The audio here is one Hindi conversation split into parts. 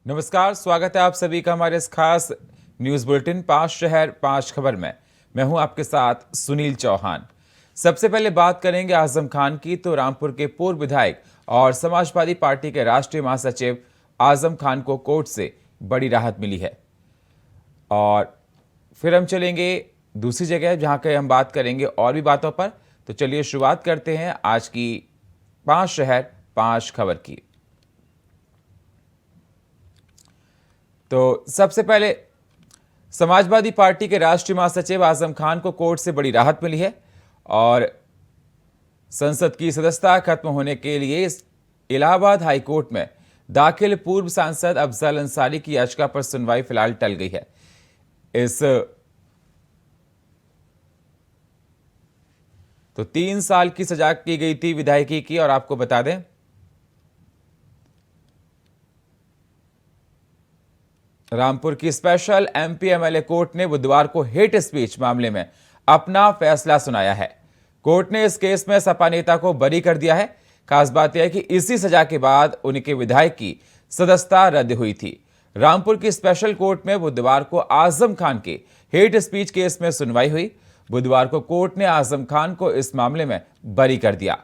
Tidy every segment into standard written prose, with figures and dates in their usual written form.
नमस्कार, स्वागत है आप सभी का हमारे इस खास न्यूज बुलेटिन 5 शहर 5 खबर में। मैं हूं आपके साथ सुनील चौहान। सबसे पहले बात करेंगे आजम खान की। तो रामपुर के पूर्व विधायक और समाजवादी पार्टी के राष्ट्रीय महासचिव आजम खान को कोर्ट से बड़ी राहत मिली है। और फिर हम चलेंगे दूसरी जगह जहां के हम बात करेंगे और भी बातों पर। तो चलिए शुरुआत करते हैं आज की 5 शहर 5 खबर की। तो सबसे पहले समाजवादी पार्टी के राष्ट्रीय महासचिव आजम खान को कोर्ट से बड़ी राहत मिली है और संसद की सदस्यता खत्म होने के लिए इलाहाबाद हाई कोर्ट में दाखिल पूर्व सांसद अफजल अंसारी की याचिका पर सुनवाई फिलहाल टल गई है। तो 3 साल की सजा की गई थी विधायकी की। और आपको बता दें रामपुर की स्पेशल एमपी एमएलए कोर्ट ने बुधवार को हेट स्पीच मामले में अपना फैसला सुनाया है। कोर्ट ने इस केस में सपा नेता को बरी कर दिया है। खास बात यह है कि इसी सजा के बाद उनके विधायक की सदस्यता रद्द हुई थी। रामपुर की स्पेशल कोर्ट में बुधवार को आजम खान के हेट स्पीच केस में सुनवाई हुई। बुधवार को कोर्ट ने आजम खान को इस मामले में बरी कर दिया।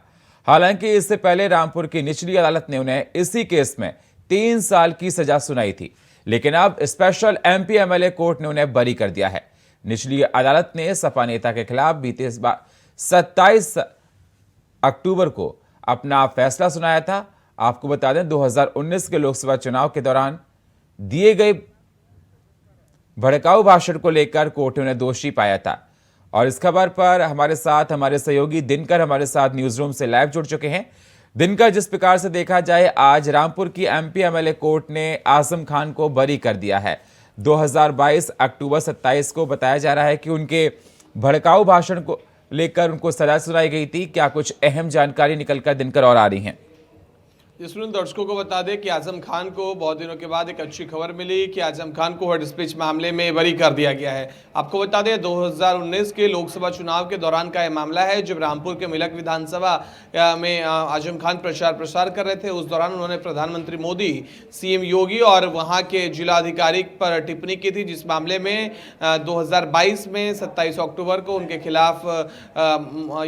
हालांकि इससे पहले रामपुर की निचली अदालत ने उन्हें इसी केस में 3 साल की सजा सुनाई थी, लेकिन अब स्पेशल एमपी एमएलए कोर्ट ने उन्हें बरी कर दिया है। निचली अदालत ने सपा नेता के खिलाफ बीते 27 अक्टूबर को अपना फैसला सुनाया था। आपको बता दें 2019 के लोकसभा चुनाव के दौरान दिए गए भड़काऊ भाषण को लेकर कोर्ट ने उन्हें दोषी पाया था। और इस खबर पर हमारे साथ हमारे सहयोगी दिनकर हमारे साथ न्यूज रूम से लाइव जुड़ चुके हैं। दिनकर, जिस प्रकार से देखा जाए आज रामपुर की एमपी एमएलए कोर्ट ने आजम खान को बरी कर दिया है। 2022 अक्टूबर 27 को बताया जा रहा है कि उनके भड़काऊ भाषण को लेकर उनको सजा सुनाई गई थी। क्या कुछ अहम जानकारी निकलकर दिनकर और आ रही हैं? जिसमें दर्शकों को बता दें कि आजम खान को बहुत दिनों के बाद एक अच्छी खबर मिली कि आजम खान को हेट स्पीच मामले में बरी कर दिया गया है। आपको बता दें 2019 के लोकसभा चुनाव के दौरान का यह मामला है, जब रामपुर के मिलक विधानसभा में आजम खान प्रचार कर रहे थे। उस दौरान उन्होंने प्रधानमंत्री मोदी, सीएम योगी और वहाँ के जिलाधिकारी पर टिप्पणी की थी, जिस मामले में 2022 में 27 अक्टूबर को उनके खिलाफ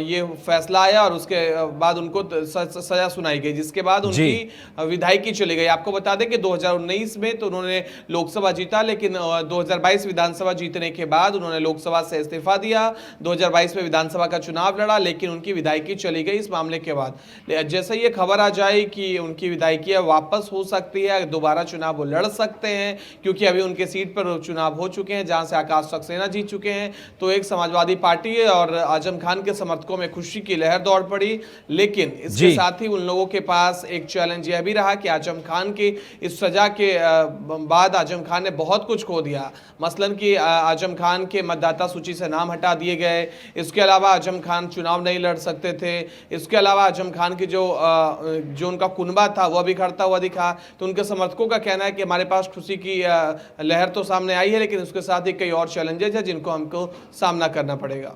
ये फैसला आया और उसके बाद उनको सजा सुनाई गई, जिसके बाद की विधायकी चली गई। आपको बता दें कि 2019 में तो उन्होंने लोकसभा जीता, लेकिन 2022 विधानसभा जीतने के बाद उन्होंने लोकसभा से इस्तीफा दिया। 2022 में विधानसभा का चुनाव लड़ा, लेकिन उनकी विधायकी चली गई इस मामले के बाद। जैसे ये खबर आ जाए कि उनकी विधायकी वापस हो सकती है, दोबारा चुनाव वो लड़ सकते हैं, क्योंकि अभी उनके सीट पर चुनाव हो चुके हैं जहां से आकाश सक्सेना जीत चुके हैं। तो एक समाजवादी पार्टी और आजम खान के समर्थकों में खुशी की लहर दौड़ पड़ी। लेकिन इसके साथ ही उन लोगों के पास एक चैलेंज यह भी रहा कि आजम खान की इस सजा के बाद आजम खान ने बहुत कुछ खो दिया। मसलन कि आजम खान के मतदाता सूची से नाम हटा दिए गए। इसके अलावा आजम खान चुनाव नहीं लड़ सकते थे। इसके अलावा आजम खान की जो उनका कुनबा था वह बिखरता हुआ दिखा। तो उनके समर्थकों का कहना है कि हमारे पास खुशी की लहर तो सामने आई है, लेकिन उसके साथ ही कई और चैलेंजेस हैं जिनको हमको सामना करना पड़ेगा।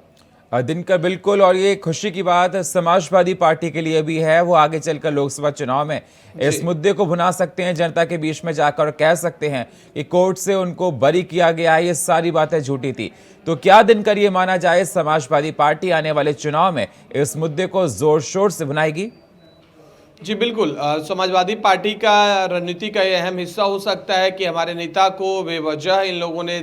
दिनकर, बिल्कुल। और ये खुशी की बात समाजवादी पार्टी के लिए भी है। वो आगे चलकर लोकसभा चुनाव में इस मुद्दे को भुना सकते हैं, जनता के बीच में जाकर और कह सकते हैं कि कोर्ट से उनको बरी किया गया है, ये सारी बातें झूठी थी। तो क्या दिनकर ये माना जाए समाजवादी पार्टी आने वाले चुनाव में इस मुद्दे को जोर शोर से भुनाएगी? जी बिल्कुल, समाजवादी पार्टी का रणनीति का यह अहम हिस्सा हो सकता है कि हमारे नेता को बेवजह इन लोगों ने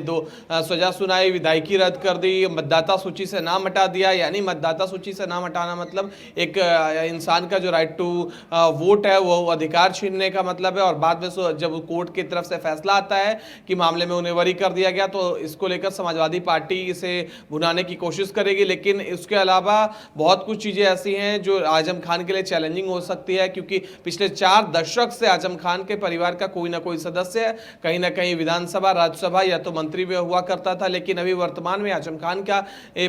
सजा सुनाई, विधायकी रद्द कर दी, मतदाता सूची से नाम हटा दिया। यानी मतदाता सूची से नाम हटाना मतलब एक इंसान का जो राइट टू वोट है वो अधिकार छीनने का मतलब है। और बाद में जब कोर्ट की तरफ से फैसला आता है कि मामले में उन्हें बरी कर दिया गया, तो इसको लेकर समाजवादी पार्टी इसे भुनाने की कोशिश करेगी। लेकिन इसके अलावा बहुत कुछ चीज़ें ऐसी हैं जो आजम खान के लिए चैलेंजिंग हो सकती है, क्योंकि पिछले 4 दशक से आजम खान के परिवार का कोई ना कोई सदस्य कहीं ना कहीं विधानसभा, राज्यसभा या तो मंत्री में हुआ करता था। लेकिन अभी वर्तमान में आजम खान का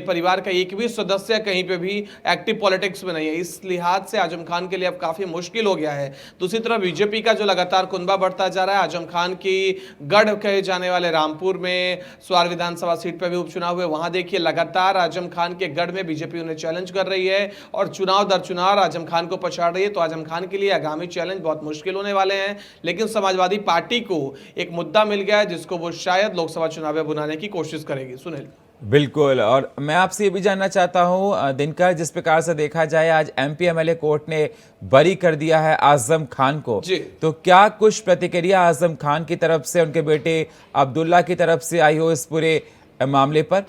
परिवार का एक भी सदस्य कहीं पे भी एक्टिव पॉलिटिक्स में नहीं है। इस लिहाज से आजम खान के लिए अब काफी मुश्किल हो गया है। दूसरी तरफ बीजेपी का जो लगातार कुनबा बढ़ता जा रहा है, आजम खान की गढ़ कहे जाने वाले रामपुर में स्वार विधानसभा सीट पर भी उपचुनाव हुए, वहां देखिए लगातार आजम खान के गढ़ में बीजेपी उन्हें चैलेंज कर रही है और चुनाव दर चुनाव आजम खान को पछाड़ रही है। तो आजम खान के लिए आगामी चैलेंज बहुत मुश्किल होने वाले हैं, लेकिन समाजवादी पार्टी को एक मुद्दा मिल गया है जिसको वो शायद लोकसभा चुनाव में बुलाने की कोशिश करेगी। सुनील। बिल्कुल, और मैं आपसे ये भी जानना चाहता हूं दिनकर, जिस प्रकार से देखा जाए आज एमपी एमएलए कोर्ट ने बरी कर दिया है आजम खान को, तो क्या कुछ प्रतिक्रिया आजम खान की तरफ से, उनके बेटे अब्दुल्ला की तरफ से आई हो इस पूरे मामले पर?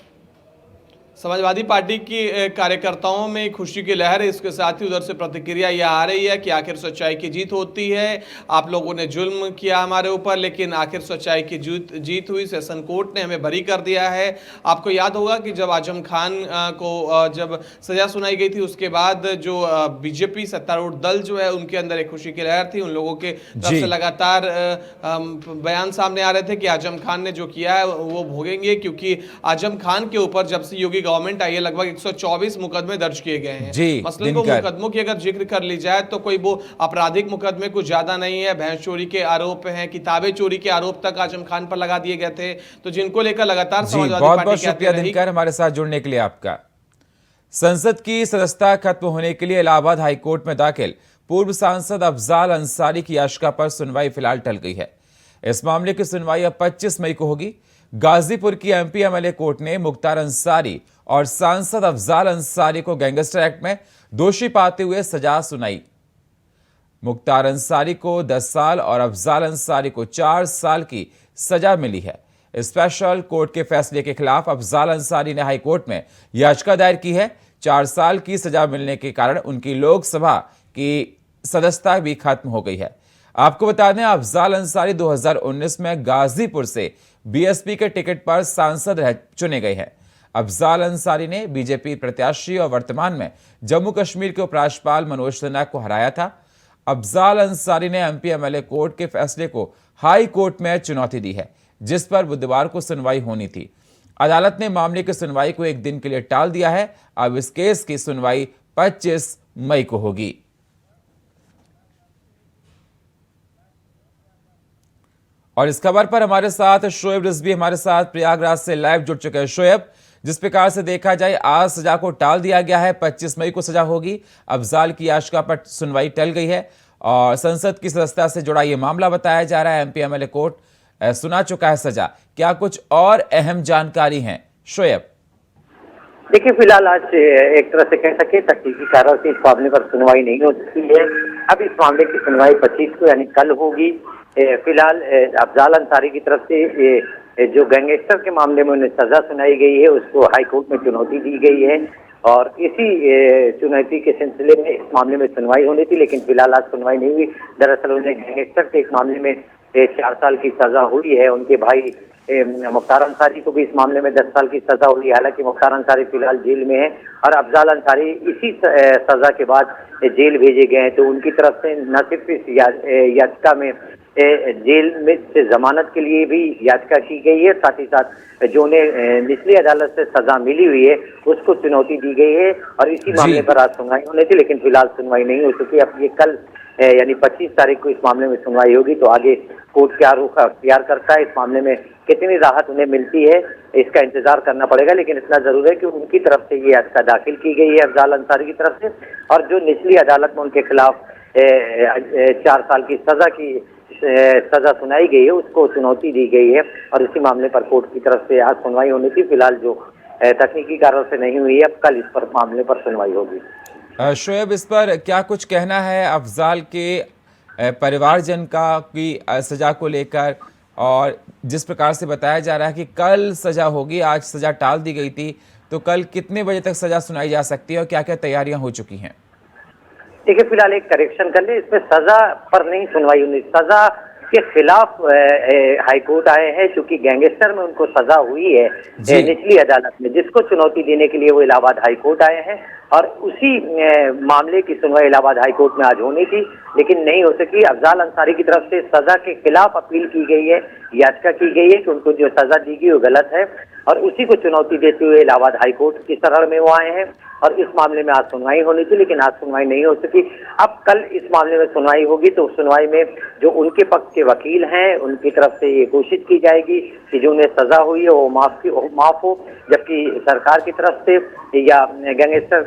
समाजवादी पार्टी की कार्यकर्ताओं में खुशी की लहर है, इसके साथ ही उधर से प्रतिक्रिया यह आ रही है कि आखिर सच्चाई की जीत होती है। आप लोगों ने जुल्म किया हमारे ऊपर, लेकिन आखिर सच्चाई की जीत हुई। सेशन कोर्ट ने हमें बरी कर दिया है। आपको याद होगा कि जब आजम खान को जब सजा सुनाई गई थी, उसके बाद जो बीजेपी सत्तारूढ़ दल जो है उनके अंदर एक खुशी की लहर थी। उन लोगों के तरफ से लगातार बयान सामने आ रहे थे कि आजम खान ने जो किया है वो भोगेंगे, क्योंकि आजम खान के ऊपर जब से योगी गवर्नमेंट आई है लगभग 124 मुकदमे दर्ज किए गए हैं। मसलन को मुकदमों की अगर जिक्र कर ली जाए तो कोई वो आपराधिक मुकदमे कुछ ज्यादा नहीं है। भैंस चोरी के आरोप हैं, किताबें चोरी के आरोप तक आजम खान पर लगा दिए गए थे, तो जिनको लेकर लगातार समाजवादी पार्टी बहुत शुक्रिया दिनकर हमारे साथ जुड़ने के लिए आपका। संसद की सदस्यता खत्म होने के लिए इलाहाबाद हाईकोर्ट में दाखिल पूर्व सांसद अफजाल अंसारी की याचिका पर सुनवाई फिलहाल टल गई है। इस मामले की सुनवाई अब 25 मई को होगी। गाजीपुर की एमपी एमएलए कोर्ट ने मुख्तार अंसारी और सांसद अफजाल अंसारी को गैंगस्टर एक्ट में दोषी पाते हुए सजा सुनाई। मुख्तार अंसारी को 10 साल और अफजाल अंसारी को 4 साल की सजा मिली है। स्पेशल कोर्ट के फैसले के खिलाफ अफजाल अंसारी ने हाईकोर्ट में याचिका दायर की है। 4 साल की सजा मिलने के कारण उनकी लोकसभा की सदस्यता भी खत्म हो गई है। आपको बता दें, अफजाल अंसारी 2019 में गाजीपुर से बीएसपी के टिकट पर सांसद चुने गए हैं। अफजाल अंसारी ने बीजेपी प्रत्याशी और वर्तमान में जम्मू कश्मीर के उपराज्यपाल मनोज सिन्हा को हराया था। अफजाल अंसारी ने एमपी एमएलए कोर्ट के फैसले को हाई कोर्ट में चुनौती दी है, जिस पर बुधवार को सुनवाई होनी थी। अदालत ने मामले की सुनवाई को 1 दिन के लिए टाल दिया है। अब इस केस की सुनवाई 25 मई को होगी। और इस खबर पर हमारे साथ शोएब रिजवी हमारे साथ प्रयागराज से लाइव जुड़ चुके हैं। शोएब, जिस प्रकार से देखा जाए आज सजा को टाल दिया गया है, 25 मई को सजा होगी। अफजाल की याचिका पर सुनवाई टल गई है और संसद की सदस्यता से जुड़ा यह मामला बताया जा रहा है। एमपी एमएलए कोर्ट सुना चुका है सजा। क्या कुछ और अहम जानकारी है शोएब? देखिए, फिलहाल आज एक तरह से कह सके तकनीकी कारणों से इस मामले पर सुनवाई नहीं हो सकती है। अब इस मामले की सुनवाई 25 को यानी कल होगी। फिलहाल अफजाल अंसारी की तरफ से जो गैंगस्टर के मामले में उन्हें सजा सुनाई गई है उसको हाई कोर्ट में चुनौती दी गई है और इसी चुनौती के सिलसिले में इस मामले में सुनवाई होनी थी, लेकिन फिलहाल आज सुनवाई नहीं हुई। दरअसल उन्हें गैंगस्टर के एक मामले में 4 साल की सजा हुई है। उनके भाई मुख्तार अंसारी को भी इस मामले में 10 साल की सजा हुई है। हालांकि मुख्तार अंसारी फिलहाल जेल में है और अफजाल अंसारी इसी सजा के बाद जेल भेजे गए हैं। तो उनकी तरफ से न सिर्फ इस याचिका में जेल में से जमानत के लिए भी याचिका की गई है, साथ ही साथ जो उन्हें निचली अदालत से सजा मिली हुई है उसको चुनौती दी गई है और इसी मामले पर आज सुनवाई होनी थी, लेकिन फिलहाल सुनवाई नहीं हो चुकी। अब ये कल यानी 25 तारीख को इस मामले में सुनवाई होगी, तो आगे कोर्ट क्या रुख अख्तियार करता है, इस मामले में कितनी राहत उन्हें मिलती है, इसका इंतजार करना पड़ेगा। लेकिन इतना जरूर है कि उनकी तरफ से ये याचिका दाखिल की गई है अफजाल अंसारी की तरफ से, और जो निचली अदालत में उनके खिलाफ 4 साल की सजा सुनाई गई है उसको चुनौती दी गई है और इसी मामले पर कोर्ट की तरफ से आज सुनवाई होनी थी। फिलहाल जो तकनीकी कारणों से नहीं हुई है, अब कल इस पर मामले पर सुनवाई होगी। शोएब, इस पर क्या कुछ कहना है अफजाल के परिवारजन का की सजा को लेकर, और जिस प्रकार से बताया जा रहा है कि कल सजा होगी, आज सजा टाल दी गई थी, तो कल कितने बजे तक सजा सुनाई जा सकती है और क्या क्या तैयारियां हो चुकी हैं? देखिए, फिलहाल एक करेक्शन कर ले, इसमें सजा पर नहीं सुनवाई हुई। सजा के खिलाफ हाईकोर्ट आए हैं, चूंकि गैंगस्टर में उनको सजा हुई है निचली अदालत में, जिसको चुनौती देने के लिए वो इलाहाबाद हाईकोर्ट आए हैं और उसी मामले की सुनवाई इलाहाबाद हाईकोर्ट में आज होनी थी, लेकिन नहीं हो सकी। अफजाल अंसारी की तरफ से सजा के खिलाफ अपील की गई है, याचिका की गई है कि उनको जो सजा दी गई वो गलत है और उसी को चुनौती देते हुए इलाहाबाद हाईकोर्ट की शरण में वो आए हैं और इस मामले में आज सुनवाई होनी थी, लेकिन आज सुनवाई नहीं हो सकी। अब कल इस मामले में सुनवाई होगी, तो सुनवाई में जो उनके पक्ष के वकील हैं उनकी तरफ से ये कोशिश की जाएगी कि जो उन्हें सजा हुई है वो माफ हो, जबकि सरकार की तरफ से या गैंगस्टर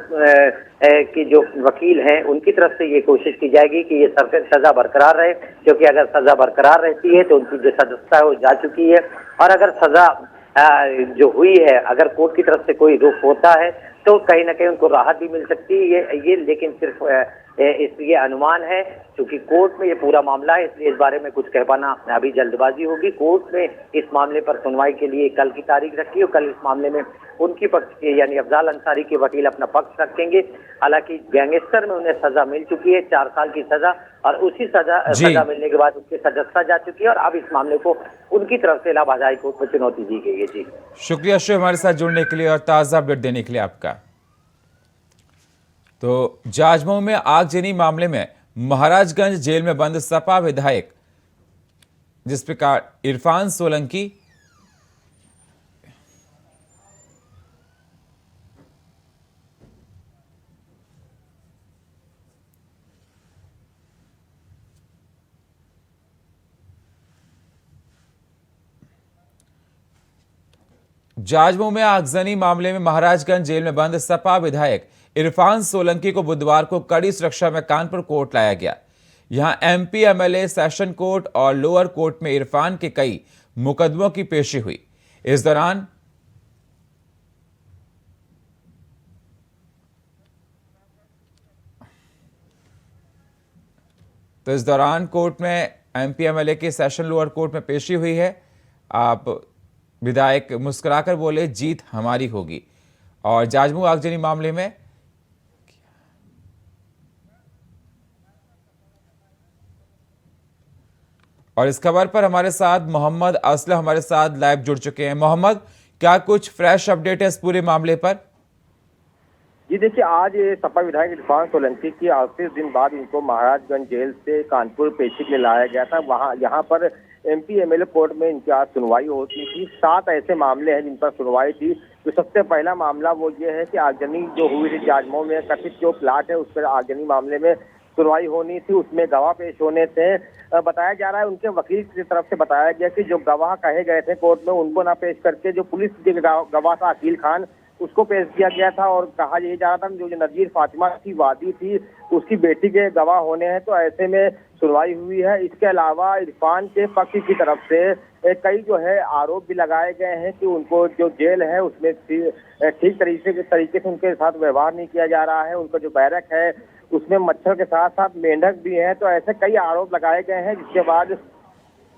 की जो वकील हैं उनकी तरफ से ये कोशिश की जाएगी कि ये सजा बरकरार रहे, क्योंकि अगर सजा बरकरार रहती है तो उनकी जो सदस्यता है वो जा चुकी है, और अगर सजा जो हुई है, अगर कोर्ट की तरफ से कोई रुख होता है तो कहीं ना कहीं उनको राहत भी मिल सकती है। ये लेकिन सिर्फ इसलिए अनुमान है, क्योंकि कोर्ट में ये पूरा मामला है, इसलिए इस बारे में कुछ कह पाना अभी जल्दबाजी होगी। कोर्ट ने इस मामले पर सुनवाई के लिए कल की तारीख रखी है, कल इस मामले में उनकी पक्ष के यानी अफजाल अंसारी के वकील अपना पक्ष रखेंगे। हालांकि गैंगस्टर में उन्हें सजा मिल चुकी है, 4 साल की सजा, और उसी सजा मिलने के बाद उसकी सदस्यता जा चुकी है, और अब इस मामले को उनकी तरफ से इलाहाबाद हाई कोर्ट में चुनौती दी गई है। जी शुक्रिया शिव, हमारे साथ जुड़ने के लिए और ताज़ा अपडेट देने के लिए आपका। तो जाजमऊ में आगजनी मामले में महाराजगंज जेल में बंद सपा विधायक जिस प्रकार इरफान सोलंकी जाजमऊ में आगजनी मामले में महाराजगंज जेल में बंद सपा विधायक इरफान सोलंकी को बुधवार को कड़ी सुरक्षा में कानपुर कोर्ट लाया गया। यहां एमपी एमएलए सेशन कोर्ट और लोअर कोर्ट में इरफान के कई मुकदमों की पेशी हुई। इस दौरान कोर्ट में एमपी एमएलए की सेशन लोअर कोर्ट में पेशी हुई है। आप विधायक मुस्कुराकर बोले जीत हमारी होगी। और जाजमऊ आगजनी मामले में और इस खबर पर हमारे साथ मोहम्मद असलम हमारे साथ लाइव जुड़ चुके हैं। मोहम्मद, क्या कुछ फ्रेश अपडेट है इस पूरे मामले पर? जी देखिए, आज ये सपा विधायक इरफान सोलंकी की 38 दिन बाद इनको महाराजगंज जेल से कानपुर पेशी के लिए लाया गया था। यहाँ पर एमपी एमएलए कोर्ट में इनकी आज सुनवाई होती थी। 7 ऐसे मामले हैं जिन पर सुनवाई थी। तो सबसे पहला मामला वो ये है कि आगजनी जो हुई थी जाजमऊ में, कथित जो प्लाट है उस पर आगजनी मामले में सुनवाई होनी थी, उसमें गवाह पेश होने थे। बताया जा रहा है, उनके वकील की तरफ से बताया गया कि जो गवाह कहे गए थे कोर्ट में उनको ना पेश करके जो पुलिस के गवाह था अकील खान, उसको पेश किया गया था। और कहा यही जा रहा था जो नजीर फातिमा की वादी थी उसकी बेटी के गवाह होने हैं, तो ऐसे में सुनवाई हुई है। इसके अलावा इरफान के पक्ष की तरफ से कई जो है आरोप भी लगाए गए हैं कि उनको जो जेल है उसमें ठीक तरीके से उनके साथ व्यवहार नहीं किया जा रहा है। उनका जो बैरक है उसमें मच्छर के साथ साथ मेंढक भी हैं। तो ऐसे कई आरोप लगाए गए हैं, जिसके बाद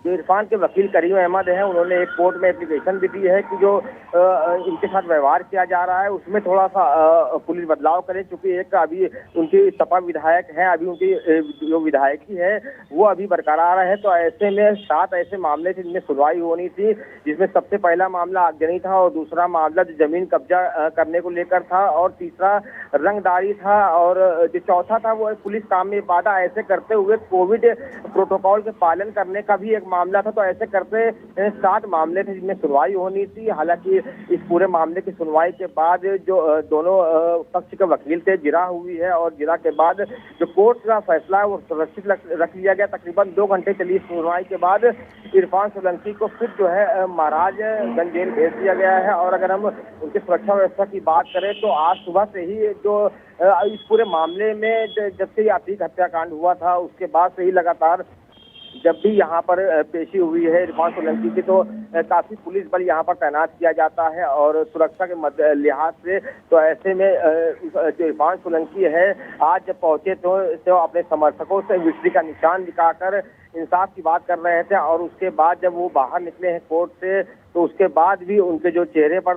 जो इरफान के वकील करीम अहमद हैं उन्होंने एक कोर्ट में एप्लीकेशन भी दी है कि जो इनके साथ व्यवहार किया जा रहा है उसमें थोड़ा सा पुलिस बदलाव करे, क्योंकि एक अभी उनकी सपा विधायक हैं, अभी उनकी जो विधायकी है वो अभी बरकरार है। तो ऐसे में 7 ऐसे मामले थे जिनमें सुनवाई होनी थी, जिसमें सबसे पहला मामला आगजनी था, और दूसरा मामला जो जमीन कब्जा करने को लेकर था, और तीसरा रंगदारी था, और जो चौथा था वो पुलिस काम में बाधा ऐसे करते हुए कोविड प्रोटोकॉल के पालन करने का भी एक मामला था। तो ऐसे करते 7 मामले थे जिनमें सुनवाई होनी थी। हालांकि इस पूरे मामले की सुनवाई के बाद जो दोनों पक्ष के वकील थे जिरा हुई है, और जिरा के बाद जो कोर्ट का फैसला है वो सुरक्षित रख लिया गया। तकरीबन 2 घंटे चली सुनवाई के बाद इरफान सोलंकी को फिर जो है महाराजगंज जेल भेज दिया गया है। और अगर हम उनकी सुरक्षा व्यवस्था की बात करें तो आज सुबह से ही जो इस पूरे मामले में जब से आर्थिक हत्याकांड हुआ था उसके बाद से ही लगातार जब भी यहाँ पर पेशी हुई है इरफान सोलंकी की, तो काफी पुलिस बल यहाँ पर तैनात किया जाता है और सुरक्षा के लिहाज से। तो ऐसे में जो इरफान सोलंकी है आज जब पहुंचे तो अपने समर्थकों से विक्ट्री का निशान दिखाकर इंसाफ की बात कर रहे थे, और उसके बाद जब वो बाहर निकले हैं कोर्ट से तो उसके बाद भी उनके जो चेहरे पर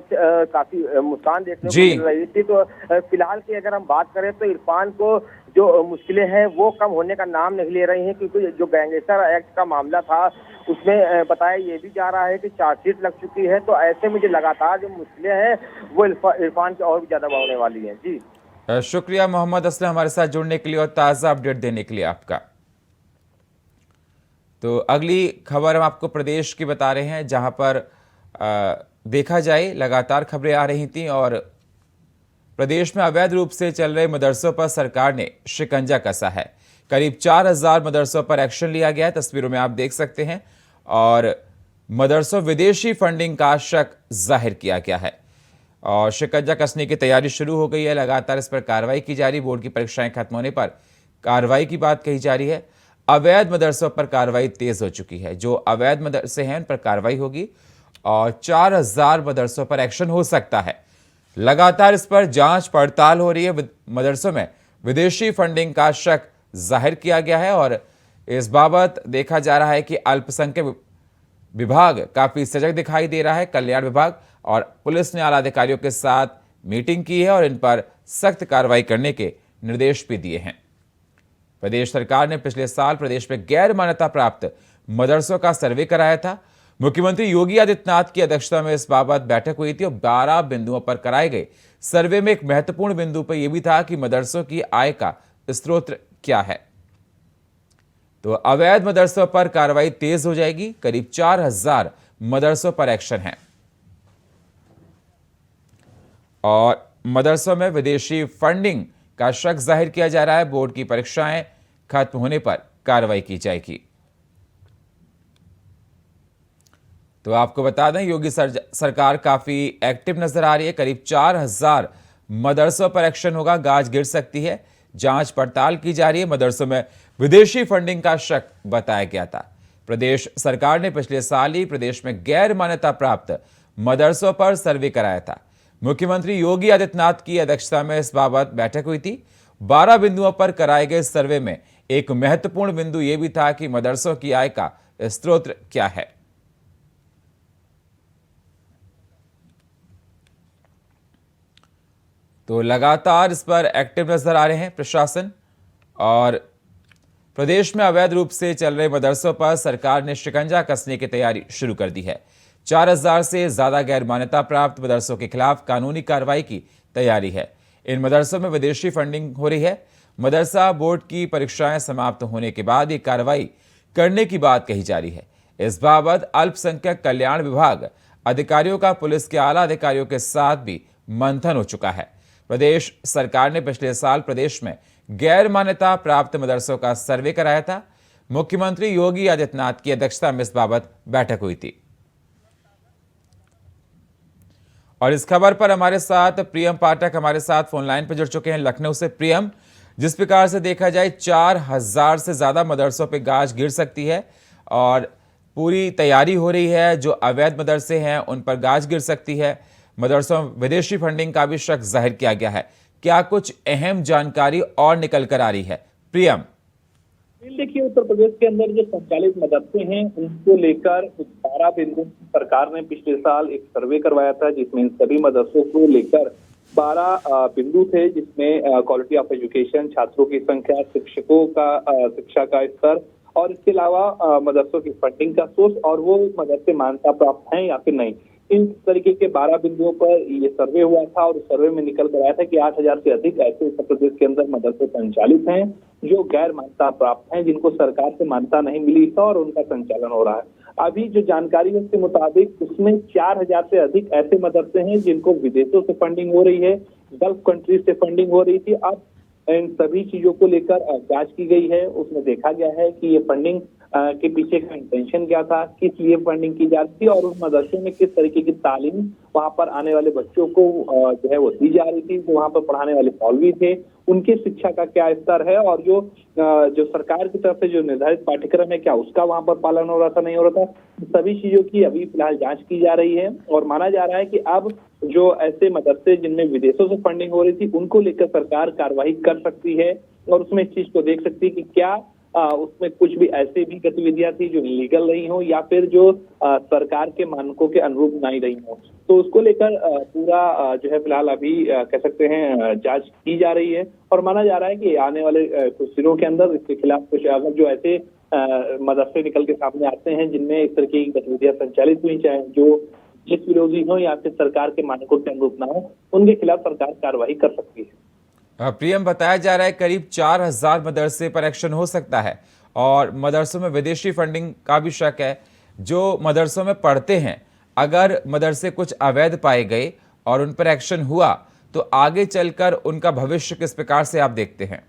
काफी मुस्कान देखने को मिल रही थी। तो फिलहाल की अगर हम बात करें तो इरफान को जो मुश्किलें हैं वो कम होने का नाम नहीं ले रही हैं, क्योंकि जो गैंगस्टर एक्ट का मामला था उसमें बताया ये भी जा रहा है कि चार्जशीट लग चुकी है। तो ऐसे में जो लगातार जो मुश्किलें हैं वो इरफान की और भी ज्यादा बढ़ने वाली हैं। जी शुक्रिया मोहम्मद असलम हमारे साथ जुड़ने के लिए और ताज़ा अपडेट देने के लिए आपका। तो अगली खबर हम आपको प्रदेश की बता रहे हैं, जहां पर देखा जाए लगातार खबरें आ रही थी और प्रदेश में अवैध रूप से चल रहे मदरसों पर सरकार ने शिकंजा कसा है। करीब 4000 मदरसों पर एक्शन लिया गया है, तस्वीरों में आप देख सकते हैं। और मदरसों विदेशी फंडिंग का शक जाहिर किया गया है और शिकंजा कसने की तैयारी शुरू हो गई है। लगातार इस पर कार्रवाई की जा रही। बोर्ड की परीक्षाएं खत्म होने पर कार्रवाई की बात कही जा रही है। अवैध मदरसों पर कार्रवाई तेज हो चुकी है। जो अवैध मदरसे हैं उन पर कार्रवाई होगी और 4000 मदरसों पर एक्शन हो सकता है। लगातार इस पर जांच पड़ताल हो रही है। मदरसों में विदेशी फंडिंग का शक जाहिर किया गया है और इस बाबत देखा जा रहा है कि अल्पसंख्यक विभाग काफी सजग दिखाई दे रहा है। कल्याण विभाग और पुलिस ने आला अधिकारियों के साथ मीटिंग की है और इन पर सख्त कार्रवाई करने के निर्देश भी दिए हैं। प्रदेश सरकार ने पिछले साल प्रदेश में गैर मान्यता प्राप्त मदरसों का सर्वे कराया था। मुख्यमंत्री योगी आदित्यनाथ की अध्यक्षता में इस बाबत बैठक हुई थी और 12 बिंदुओं पर कराए गए सर्वे में एक महत्वपूर्ण बिंदु पर यह भी था कि मदरसों की आय का स्रोत क्या है। तो अवैध मदरसों पर कार्रवाई तेज हो जाएगी। करीब 4000 मदरसों पर एक्शन है और मदरसों में विदेशी फंडिंग का शक जाहिर किया जा रहा है। बोर्ड की परीक्षाएं खत्म होने पर कार्रवाई की जाएगी। तो आपको बता दें, योगी सरकार काफी एक्टिव नजर आ रही है। करीब 4000 मदरसों पर एक्शन होगा। गाज गिर सकती है। जांच पड़ताल की जा रही है। मदरसों में विदेशी फंडिंग का शक बताया गया था। प्रदेश सरकार ने पिछले साल ही प्रदेश में गैर मान्यता प्राप्त मदरसों पर सर्वे कराया था। मुख्यमंत्री योगी आदित्यनाथ की अध्यक्षता में इस बाबत बैठक हुई थी। 12 बिंदुओं पर कराए गए सर्वे में एक महत्वपूर्ण बिंदु यह भी था कि मदरसों की आय का स्रोत क्या है। तो लगातार इस पर एक्टिव नजर आ रहे हैं प्रशासन और प्रदेश में अवैध रूप से चल रहे मदरसों पर सरकार ने शिकंजा कसने की तैयारी शुरू कर दी है। 4000 से ज्यादा गैर मान्यता प्राप्त मदरसों के खिलाफ कानूनी कार्रवाई की तैयारी है। इन मदरसों में विदेशी फंडिंग हो रही है। मदरसा बोर्ड की परीक्षाएं समाप्त होने के बाद ये कार्रवाई करने की बात कही जा रही है। इस बाबत अल्पसंख्यक कल्याण विभाग अधिकारियों का पुलिस के आला अधिकारियों के साथ भी मंथन हो चुका है। प्रदेश सरकार ने पिछले साल प्रदेश में गैर मान्यता प्राप्त मदरसों का सर्वे कराया था। मुख्यमंत्री योगी आदित्यनाथ की अध्यक्षता में इस बाबत बैठक हुई थी और इस खबर पर हमारे साथ प्रियम पाठक हमारे साथ फोन लाइन पर जुड़ चुके हैं लखनऊ से। प्रियम, जिस प्रकार से देखा जाए 4000 से ज्यादा मदरसों पे गाज गिर सकती है और पूरी तैयारी हो रही है। जो अवैध मदरसे हैं उन पर गाज गिर सकती है। मदरसों विदेशी फंडिंग का भी शक जाहिर किया गया है। क्या कुछ अहम जानकारी और निकल कर आ रही है? प्रियम, देखिए, उत्तर प्रदेश के अंदर जो संचालित मदरसे हैं उनको लेकर 12 बिंदु सरकार ने पिछले साल एक सर्वे करवाया था, जिसमें इन सभी मदरसों को लेकर 12 बिंदु थे, जिसमें क्वालिटी ऑफ एजुकेशन, छात्रों की संख्या, शिक्षकों का शिक्षा का स्तर और इसके अलावा मदरसों की फंडिंग का सोर्स और वो मदरसे मान्यता प्राप्त हैं या फिर नहीं। इन तरीके के 12 बिंदुओं पर ये सर्वे हुआ था और सर्वे में निकल कर आया था कि 8000 से अधिक ऐसे उत्तर प्रदेश के अंदर मदरसे संचालित हैं जो गैर मान्यता प्राप्त हैं, जिनको सरकार से मान्यता नहीं मिली था और उनका संचालन हो रहा है। अभी जो जानकारी है उसके मुताबिक उसमें 4000 से अधिक ऐसे मदरसे हैं जिनको विदेशों से फंडिंग हो रही है, गल्फ कंट्रीज से फंडिंग हो रही थी। अब इन सभी चीजों को लेकर जांच की गई है। उसमें देखा गया है कि ये फंडिंग के पीछे का इंटेंशन क्या था, किस लिए फंडिंग की जाती थी और उस मदरसे में किस तरीके की तालीम वहां पर आने वाले बच्चों को जो है वो दी जा रही थी। जो वहां पर पढ़ाने वाले मौलवी थे उनकी शिक्षा का क्या स्तर है और जो सरकार की तरफ से जो निर्धारित पाठ्यक्रम है क्या उसका वहां पर पालन हो रहा था, नहीं हो रहा था। सभी चीजों की अभी फिलहाल जांच की जा रही है और माना जा रहा है कि अब जो ऐसे मदरसे जिनमें विदेशों से फंडिंग हो रही थी उनको लेकर सरकार कार्रवाई कर सकती है और उसमें इस चीज को देख सकती है कि क्या उसमें कुछ भी ऐसी भी गतिविधियां थी जो इलीगल रही हो या फिर जो सरकार के मानकों के अनुरूप नहीं रही हो। तो उसको लेकर पूरा जो है फिलहाल अभी कह सकते हैं जांच की जा रही है और माना जा रहा है कि आने वाले कुछ दिनों के अंदर इसके खिलाफ कुछ अगर जो ऐसे मदरसे निकल के सामने आते हैं जिनमें इस तरह की गतिविधियां संचालित हुई, चाहे जो देश विरोधी हो या फिर सरकार के मानकों के अनुरूप ना हो, उनके खिलाफ सरकार कार्रवाई कर सकती है। प्रियम, बताया जा रहा है करीब 4000 मदरसे पर एक्शन हो सकता है और मदरसों में विदेशी फंडिंग का भी शक है। जो मदरसों में पढ़ते हैं, अगर मदरसे कुछ अवैध पाए गए और उन पर एक्शन हुआ तो आगे चलकर उनका भविष्य किस प्रकार से आप देखते हैं?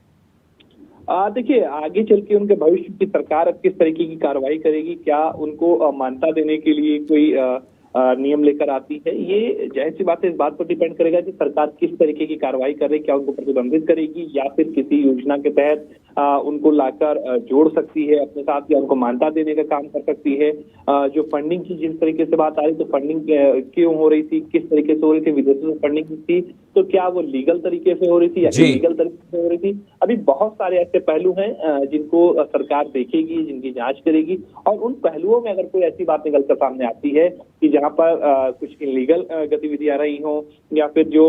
देखिए, आगे चल के उनके भविष्य की सरकार अब किस तरीके की कार्रवाई करेगी, क्या उनको मान्यता देने के लिए कोई नियम लेकर आती है, ये जाहिर सी बात है इस बात पर डिपेंड करेगा कि सरकार किस तरीके की कार्रवाई कर रही है, क्या उनको प्रतिबंधित करेगी या फिर किसी योजना के तहत उनको लाकर जोड़ सकती है अपने साथ, या उनको मान्यता देने का काम कर सकती है। जो फंडिंग की जिस तरीके से बात आ रही, तो फंडिंग क्यों हो रही थी, किस तरीके से हो रही थी, विदेशों से फंडिंग थी, तो क्या वो लीगल तरीके से हो रही थी या इलीगल तरीके से हो रही थी। अभी बहुत सारे ऐसे पहलू हैं जिनको सरकार देखेगी, जिनकी जांच करेगी, और उन पहलुओं में अगर कोई ऐसी बात निकल कर सामने आती है कि जहां पर कुछ इलीगल गतिविधियां रही हों, या फिर जो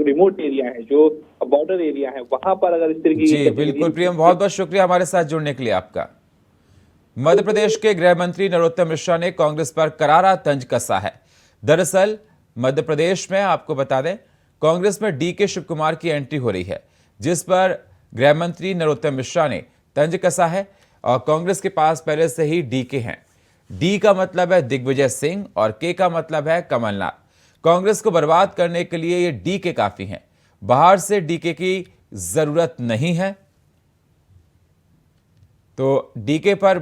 रिमोट एरिया है, जो बॉर्डर एरिया है, वहां पर अगर इस तरीके जी बिल्कुल प्रियम, बहुत बहुत शुक्रिया हमारे साथ जुड़ने के लिए आपका। मध्य प्रदेश के गृह मंत्री नरोत्तम मिश्रा ने कांग्रेस पर करारा तंज कसा है। दरअसल मध्य प्रदेश में आपको बता दें, कांग्रेस में डीके शिव कुमार की एंट्री हो रही है, जिस पर गृह मंत्री नरोत्तम मिश्रा ने तंज कसा है। और कांग्रेस के पास पहले से ही डीके हैं। डी का मतलब है दिग्विजय सिंह और के का मतलब है कमलनाथ। कांग्रेस को बर्बाद करने के लिए ये डीके काफी हैं, बाहर से डीके की जरूरत नहीं है। तो डीके पर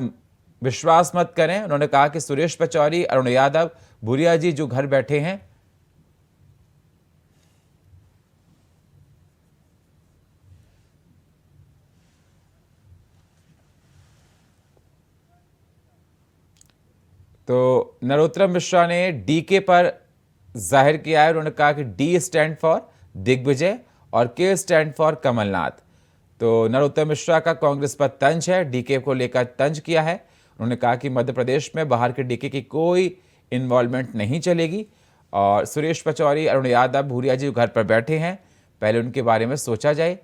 विश्वास मत करें। उन्होंने कहा कि सुरेश पचौरी, अरुण यादव, भूरिया जी जो घर बैठे हैं, तो नरोत्तम मिश्रा ने डीके पर जाहिर किया है। उन्होंने कहा कि डी स्टैंड फॉर दिग्विजय और के स्टैंड फॉर कमलनाथ। तो नरोत्तम मिश्रा का कांग्रेस पर तंज है, डीके को लेकर तंज किया है। उन्होंने कहा कि मध्य प्रदेश में बाहर के डीके की कोई इन्वॉल्वमेंट नहीं चलेगी, और सुरेश पचौरी, अरुण यादव, भूरिया जी घर पर बैठे हैं, पहले उनके बारे में सोचा जाए।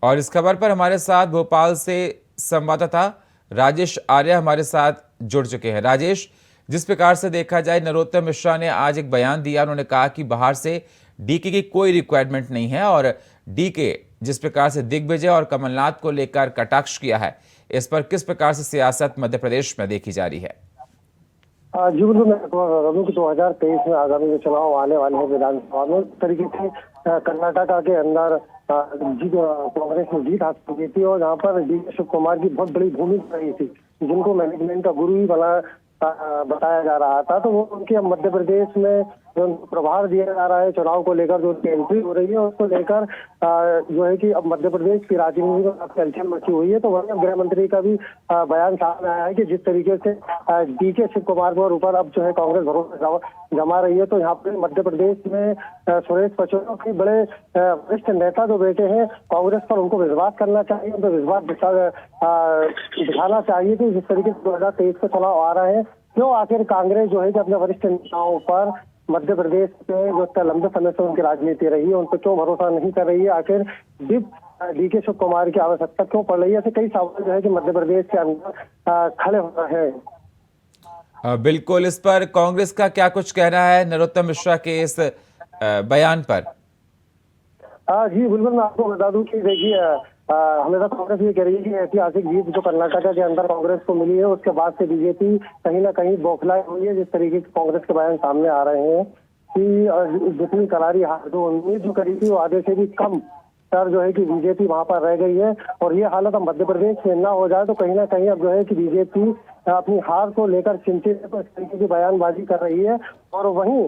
और इस खबर पर हमारे साथ भोपाल से संवाददाता राजेश आर्य हमारे साथ जुड़ चुके हैं। राजेश, जिस प्रकार से देखा जाए, नरोत्तम मिश्रा ने आज एक बयान दिया। उन्होंने कहा कि बाहर से डीके की कोई रिक्वायरमेंट नहीं है, और डीके जिस प्रकार से दिग्विजय और कमलनाथ को लेकर कटाक्ष किया है, इस पर किस प्रकार से सियासत मध्य प्रदेश में देखी जा रही है? जी बिल्कुल, मैं बता दूं कि 2023 में आगामी जो चुनाव आने वाले हैं विधानसभा में, इस तरीके से कर्नाटका के अंदर कांग्रेस ने जीत हासिल की थी, और यहाँ पर डी शिव कुमार की बहुत बड़ी भूमिका रही थी, जिनको मैनेजमेंट का गुरु ही बताया जा रहा था। तो वो उनके अब मध्य प्रदेश में जो उनको प्रभार दिया जा रहा है चुनाव को लेकर, जो उनकी एंट्री हो रही है उसको लेकर जो है कि अब मध्य प्रदेश की राजनीति में काफी हलचल मची हुई है। तो वहीं गृह मंत्री का भी बयान सामने आया है कि जिस तरीके से डीके शिव कुमार पर ऊपर अब जो है कांग्रेस भरोसा जमा रही है, तो यहाँ पे मध्य प्रदेश में सुरेश पचौरी के बड़े वरिष्ठ नेता जो बैठे हैं कांग्रेस पर, उनको विश्वास करना चाहिए, उनको विश्वास दिखाना चाहिए कि जिस तरीके से 2023 के चुनाव आ रहे हैं, क्यों आखिर कांग्रेस जो है कि अपने वरिष्ठ नेताओं पर मध्य प्रदेश में जो लंबे समय से उनकी राजनीति रही है, उन पर क्यों भरोसा नहीं कर रही है, आखिर डीके शिव कुमार की आवश्यकता क्यों पड़ रही है। ऐसे कई सवाल जो है कि मध्य प्रदेश के अंदर खड़े हो रहे हैं। बिल्कुल, इस पर कांग्रेस का क्या कुछ कहना है नरोत्तम मिश्रा के इस बयान पर? जी बिल्कुल, मैं आपको बता दूं कि देखिए हमेशा कांग्रेस ये कह रही है कि ऐतिहासिक जीत जो कर्नाटक के अंदर कांग्रेस को मिली है, उसके बाद से बीजेपी कहीं ना कहीं बौखलाई हुई है। जिस तरीके के कांग्रेस के बयान सामने आ रहे हैं कि जितनी करारी हार जो उम्मीद जो करी थी वो आधे से भी कम सर जो है कि बीजेपी वहां पर रह गई है। और ये हालत अब मध्य प्रदेश में न हो जाए तो कहीं ना कहीं अब जो है कि बीजेपी अपनी हार को लेकर चिंतित है, तो इस तरीके की बयानबाजी कर रही है। और वहीं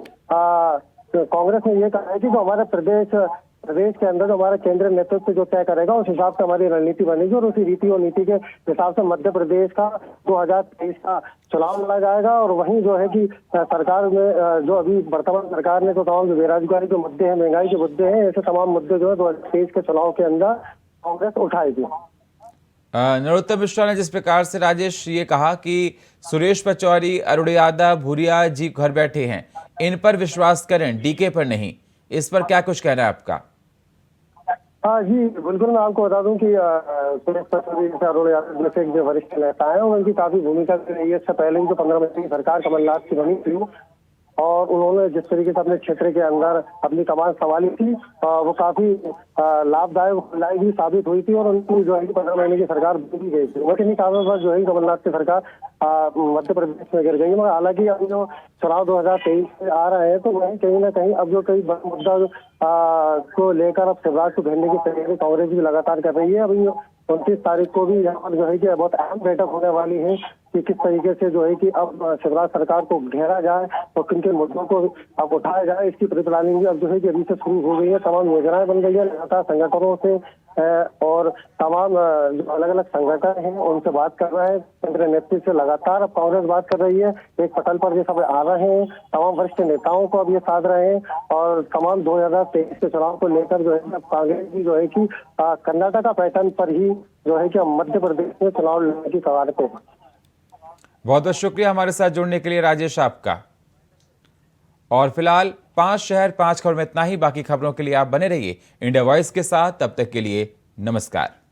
कांग्रेस ने ये कहा है कि जो हमारे प्रदेश के अंदर जो हमारा केंद्रीय नेतृत्व जो तय करेगा, उस हिसाब से हमारी रणनीति बनेगी, और उसी रीति और नीति के हिसाब से मध्य प्रदेश का 2023 का चुनाव लड़ा जाएगा। और वहीं जो है कि सरकार में जो अभी वर्तमान सरकार ने जो तमाम बेरोजगारी के मुद्दे हैं, महंगाई के मुद्दे हैं, ऐसे तमाम मुद्दे जो है 2023 के चुनाव के अंदर कांग्रेस उठाएगी। नरोत्तम मिश्रा ने जिस प्रकार से राजेश ये कहा कि सुरेश पचौरी, अरुण यादव, भूरिया जी घर बैठे हैं, इन पर विश्वास करें, डीके पर नहीं, इस पर क्या कुछ कहना है आपका? जी बिल्कुल, मैं आपको बता दूं कि सुरेश पचौरी जैसे अरुण यादव जैसे जो वरिष्ठ नेता है, उनकी काफी भूमिका रही है। इससे पहले भी जो 15 महीने की सरकार कमलनाथ की बनी थी, और उन्होंने जिस तरीके से अपने क्षेत्र के अंदर अपनी कमान संभाली थी वो काफी लाभदायक भी साबित हुई थी और उनको जो है 15 महीने की सरकार दी गई थी। लेकिन इन्हीं कारणों पर जो है कमलनाथ की सरकार मध्य प्रदेश में गिर गई। मगर हालांकि अब जो चुनाव 2023 में आ रहे हैं तो वही कहीं ना कहीं अब जो कई बड़ा मुद्दा को लेकर अब शिवराज को घेरने की तैयारी कांग्रेस भी लगातार कर रही है। अभी 29 तारीख को भी यहाँ पर जो है कि बहुत अहम बैठक होने वाली है कि किस तरीके से जो है कि अब शिवराज सरकार को घेरा जाए और किन किन मुद्दों को अब उठाया जाए, इसकी प्री प्लानिंग भी अब जो है कि अभी से शुरू हो गई है। तमाम योजनाएं बन गई है, लगातार संगठनों से और तमाम जो अलग अलग संगठन हैं उनसे बात कर रहे हैं। केंद्रीय नेतृत्व से लगातार अब कांग्रेस बात कर रही है, एक पटल पर ये सब आ रहे हैं, तमाम वरिष्ठ नेताओं को अब ये साध रहे हैं और तमाम 2023 के चुनाव को लेकर जो है कांग्रेस की जो है कि कर्नाटक पैटर्न पर ही जो है कि मध्य प्रदेश में चुनाव लड़ने की कगार पे। बहुत बहुत शुक्रिया हमारे साथ जुड़ने के लिए राजेश आपका। और फिलहाल 5 शहर 5 खबर में इतना ही। बाकी खबरों के लिए आप बने रहिए इंडिया वॉइस के साथ। तब तक के लिए नमस्कार।